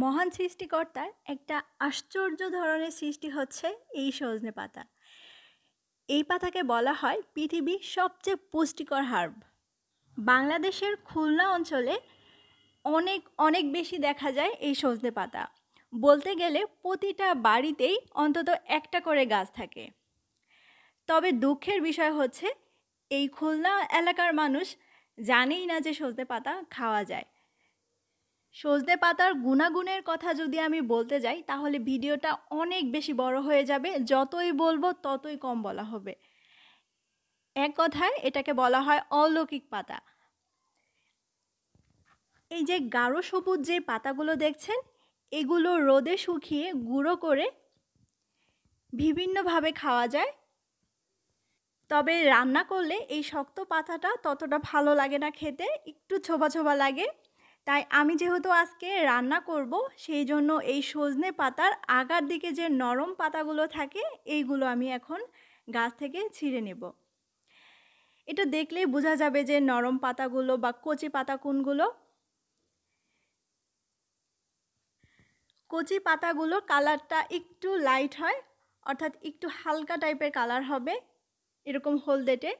মহান সৃষ্টিকর্তার একটা আশ্চর্য ধরনের সৃষ্টি হচ্ছে এই সজনে পাতা। এই পাতাকে বলা হয় পৃথিবীর সবচেয়ে পুষ্টিকর হার্ব। বাংলাদেশের খুলনা অঞ্চলে অনেক অনেক বেশি দেখা যায় এই সজনে পাতা। বলতে গেলে প্রতিটা বাড়িতেই অন্তত একটা করে গাছ থাকে। তবে দুঃখের বিষয় হচ্ছে এই খুলনা এলাকার মানুষ জানেই না যে সজনে পাতা খাওয়া যায়। সজনে পাতার গুণাগুণের কথা যদি আমি বলতে যাই তাহলে ভিডিওটা অনেক বেশি বড় হয়ে যাবে। যতই বলবো ততই কম বলা হবে। এক কথায় এটাকে বলা হয় অলৌকিক পাতা। এই যে গাঢ় সবুজ যে পাতাগুলো দেখছেন, এগুলো রোদে শুকিয়ে গুঁড়ো করে বিভিন্নভাবে খাওয়া যায়। তবে রান্না করলে এই শক্ত পাতাটা ততটা ভালো লাগে না খেতে, একটু ছোবা ছোবা লাগে। তাই আমি যেহেতু আজকে রান্না করব, সেই জন্য এই সজনে পাতার আগার দিকে যে নরম পাতাগুলো থাকে এইগুলো আমি এখন গাছ থেকে ছিঁড়ে নেব। এটা দেখলেই বোঝা যাবে যে নরম পাতাগুলো বা কচি পাতা কোনগুলো। কচি পাতাগুলো কালারটা একটু লাইট হয়, অর্থাৎ একটু হালকা টাইপের কালার হবে, এরকম হলদেটে।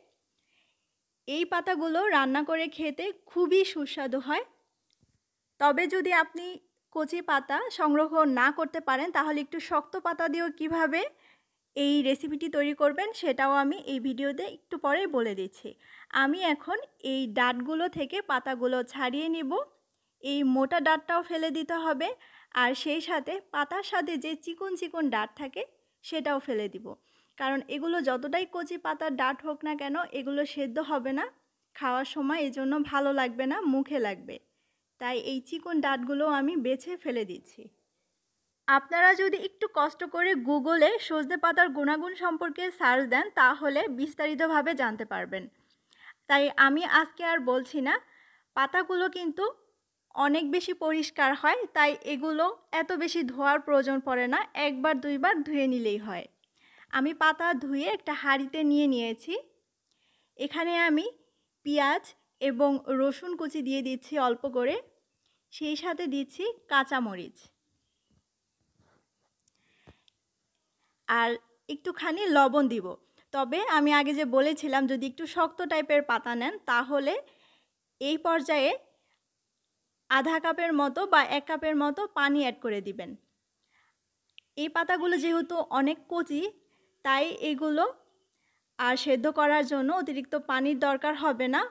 এই পাতাগুলো রান্না করে খেতে খুবই সুস্বাদু হয়। তবে যদি আপনি কচি পাতা সংগ্রহ না করতে পারেন তাহলে একটু শক্ত পাতা দিয়েও কিভাবে এই রেসিপিটি তৈরি করবেন সেটাও আমি এই ভিডিওতে একটু পরেই বলে দিচ্ছি। আমি এখন এই ডাঁটগুলো থেকে পাতাগুলো ছাড়িয়ে নিব। এই মোটা ডাঁটটাও ফেলে দিতে হবে, আর সেই সাথে পাতার সাথে যে চিকন চিকন ডাঁট থাকে সেটাও ফেলে দিব। কারণ এগুলো যতটাই কচি পাতার ডাঁট হোক না কেন, এগুলো সেদ্ধ হবে না খাওয়ার সময়, এজন্য ভালো লাগবে না, মুখে লাগবে। তাই এই চিকন ডাঁটগুলো আমি বেছে ফেলে দিচ্ছি। আপনারা যদি একটু কষ্ট করে গুগলে সজনে পাতার গুণাগুণ সম্পর্কে সার্চ দেন তাহলে বিস্তারিতভাবে জানতে পারবেন। তাই আমি আজকে আর বলছি না। পাতাগুলো কিন্তু অনেক বেশি পরিষ্কার হয়, তাই এগুলো এত বেশি ধোয়ার প্রয়োজন পড়ে না, একবার দুইবার ধুয়ে নিলেই হয়। আমি পাতা ধুয়ে একটা হাঁড়িতে নিয়ে নিয়েছি। এখানে আমি পেঁয়াজ এবং রসুন কুচি দিয়ে দিচ্ছি অল্প করে, সেই সাথে দিচ্ছি কাঁচামরিচ আর একটুখানি লবণ দিব। তবে আমি আগে যে বলেছিলাম যদি একটু শক্ত টাইপের পাতা নেন তাহলে এই পর্যায়ে আধা কাপের মতো বা 1 কাপের মতো পানি অ্যাড করে দিবেন। এই পাতাগুলো যেহেতু অনেক কচি তাই এগুলো আর সেদ্ধ করার জন্য অতিরিক্ত পানির দরকার হবে না।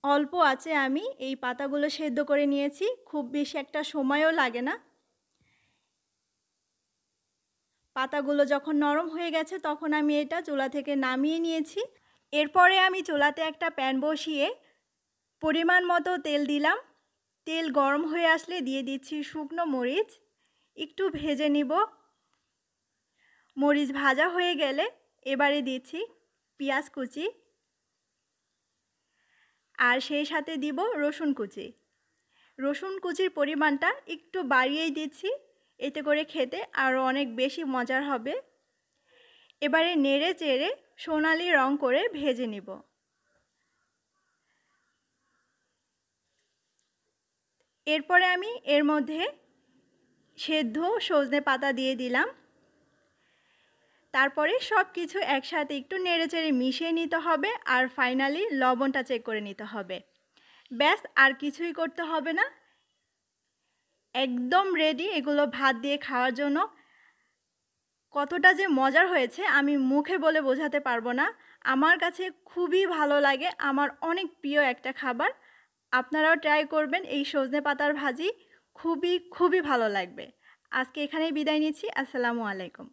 অল্প আঁচে আমি এই পাতাগুলো সেদ্ধ করে নিয়েছি, খুব বেশি একটা সময়ও লাগে না। পাতাগুলো যখন নরম হয়ে গেছে তখন আমি এটা চুলা থেকে নামিয়ে নিয়েছি। এরপরে আমি চুলাতে একটা প্যান বসিয়ে পরিমাণ মতো তেল দিলাম। তেল গরম হয়ে আসলে দিয়ে দিচ্ছি শুকনো মরিচ, একটু ভেজে নিব। মরিচ ভাজা হয়ে গেলে এবারে দিচ্ছি পেঁয়াজ কুচি আর সেই সাথে দিব রসুন কুচি। রসুন কুচির পরিমাণটা একটু বাড়িয়েই দিচ্ছি, এতে করে খেতে আরও অনেক বেশি মজার হবে। এবারে নেড়ে চেড়ে সোনালি রং করে ভেজে নিব। এরপরে আমি এর মধ্যে সেদ্ধ সজনে পাতা দিয়ে দিলাম। তারপরে সব কিছু একসাথে একটু নেড়ে চেড়ে মিশিয়ে নিতে হবে, আর ফাইনালি লবণটা চেক করে নিতে হবে। ব্যাস, আর কিছুই করতে হবে না, একদম রেডি এগুলো ভাত দিয়ে খাওয়ার জন্য। কতটা যে মজার হয়েছে আমি মুখে বলে বোঝাতে পারবো না। আমার কাছে খুবই ভালো লাগে, আমার অনেক প্রিয় একটা খাবার। আপনারাও ট্রাই করবেন এই সজনে পাতার ভাজি, খুবই খুবই ভালো লাগবে। আজকে এখানেই বিদায় নিচ্ছি। আসসালামু আলাইকুম।